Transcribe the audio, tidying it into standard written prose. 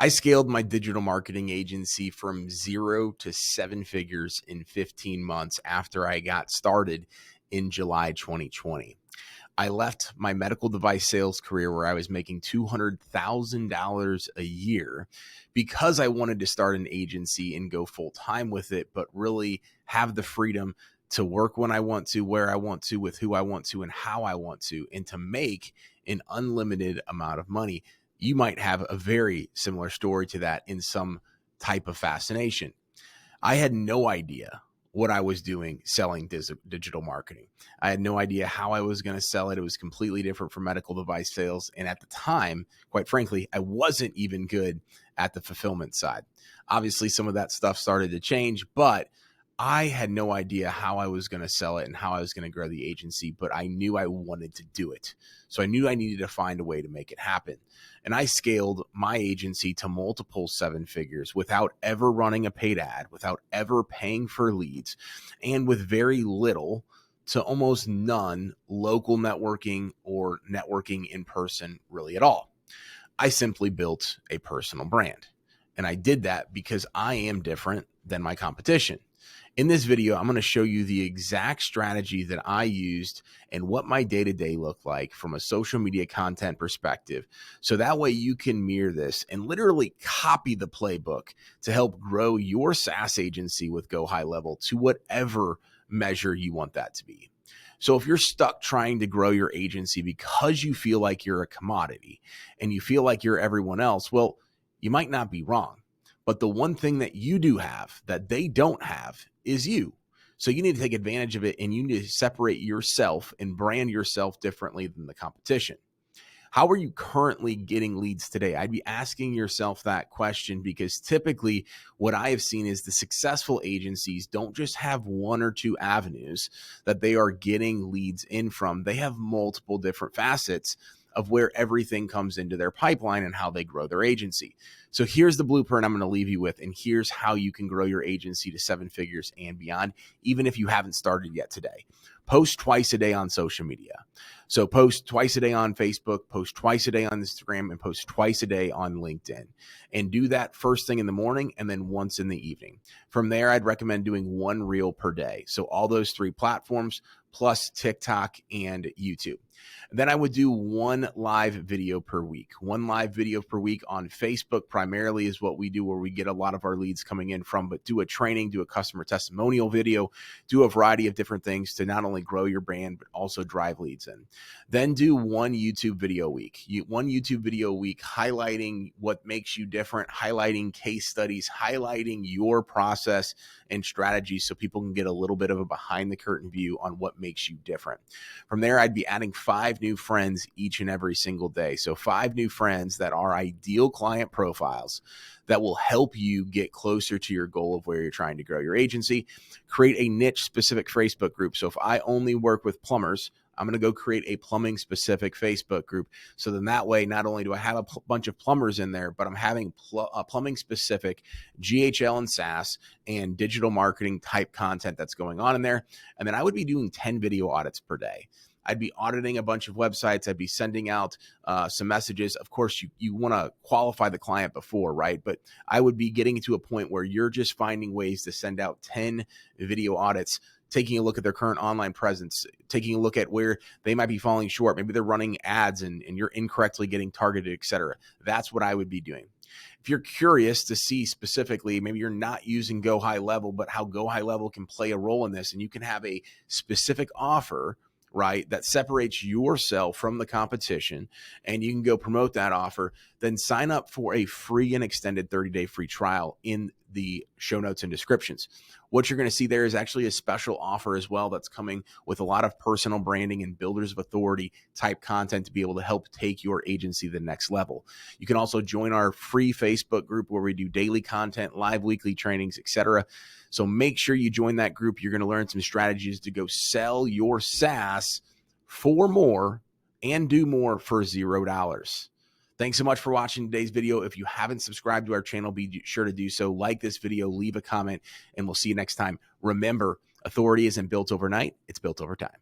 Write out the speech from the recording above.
I scaled my digital marketing agency from 0 to 7 figures in 15 months after I got started in July 2020. I left my medical device sales career where I was making $200,000 a year because I wanted to start an agency and go full time with it, but really have the freedom to work when I want to, where I want to, with who I want to, and how I want to, and to make an unlimited amount of money. You might have a very similar story to that in some type of fascination. I had no idea what I was doing selling digital marketing. I had no idea how I was going to sell it. It was completely different from medical device sales. And at the time, quite frankly, I wasn't even good at the fulfillment side. Obviously, some of that stuff started to change, but I had no idea how I was going to sell it and how I was going to grow the agency, but I knew I wanted to do it. So I knew I needed to find a way to make it happen. And I scaled my agency to multiple 7 figures without ever running a paid ad, without ever paying for leads, and with very little to almost none local networking or networking in person really at all. I simply built a personal brand. And I did that because I am different than my competition. In this video, I'm going to show you the exact strategy that I used and what my day-to-day looked like from a social media content perspective. So that way you can mirror this and literally copy the playbook to help grow your SaaS agency with Go High Level to whatever measure you want that to be. So if you're stuck trying to grow your agency because you feel like you're a commodity and you feel like you're everyone else, well, you might not be wrong. But the one thing that you do have that they don't have is you. So you need to take advantage of it, and you need to separate yourself and brand yourself differently than the competition. How are you currently getting leads today? I'd be asking yourself that question, because typically what I have seen is the successful agencies don't just have 1 or 2 avenues that they are getting leads in from. They have multiple different facets of where everything comes into their pipeline and how they grow their agency. So here's the blueprint I'm going to leave you with, and here's how you can grow your agency to 7 figures and beyond, even if you haven't started yet today. Post twice a day on social media. So post twice a day on Facebook, post twice a day on Instagram, and post twice a day on LinkedIn. And do that first thing in the morning and then once in the evening. From there, I'd recommend doing 1 reel per day. So all those 3 platforms plus TikTok and YouTube. Then I would do 1 live video per week. 1 live video per week on Facebook primarily is what we do, where we get a lot of our leads coming in from, but do a training, do a customer testimonial video, do a variety of different things to not only grow your brand, but also drive leads in. Then do 1 YouTube video a week. 1 YouTube video a week highlighting what makes you different, highlighting case studies, highlighting your process and strategy so people can get a little bit of a behind the curtain view on what makes you different. From there, I'd be adding 5 new friends each and every single day. So 5 new friends that are ideal client profiles that will help you get closer to your goal of where you're trying to grow your agency. Create a niche specific Facebook group. So if I only work with plumbers, I'm going to go create a plumbing specific Facebook group. So then that way, not only do I have a bunch of plumbers in there, but I'm having plumbing specific GHL and SaaS and digital marketing type content that's going on in there. And then I would be doing 10 video audits per day. I'd be auditing a bunch of websites. I'd be sending out some messages. Of course, you want to qualify the client before, right? But I would be getting to a point where you're just finding ways to send out 10 video audits, taking a look at their current online presence, taking a look at where they might be falling short. Maybe they're running ads and you're incorrectly getting targeted, et cetera. That's what I would be doing. If you're curious to see specifically, maybe you're not using Go High Level, but how Go High Level can play a role in this, and you can have a specific offer, right, that separates yourself from the competition, and you can go promote that offer, then sign up for a free and extended 30-day free trial in the show notes and descriptions. What you're going to see there is actually a special offer as well that's coming with a lot of personal branding and builders of authority type content to be able to help take your agency to the next level. You can also join our free Facebook group where we do daily content, live weekly trainings, etc. So make sure you join that group. You're going to learn some strategies to go sell your SaaS for more and do more for $0. Thanks so much for watching today's video. If you haven't subscribed to our channel, be sure to do so. Like this video, leave a comment, and we'll see you next time. Remember, authority isn't built overnight, it's built over time.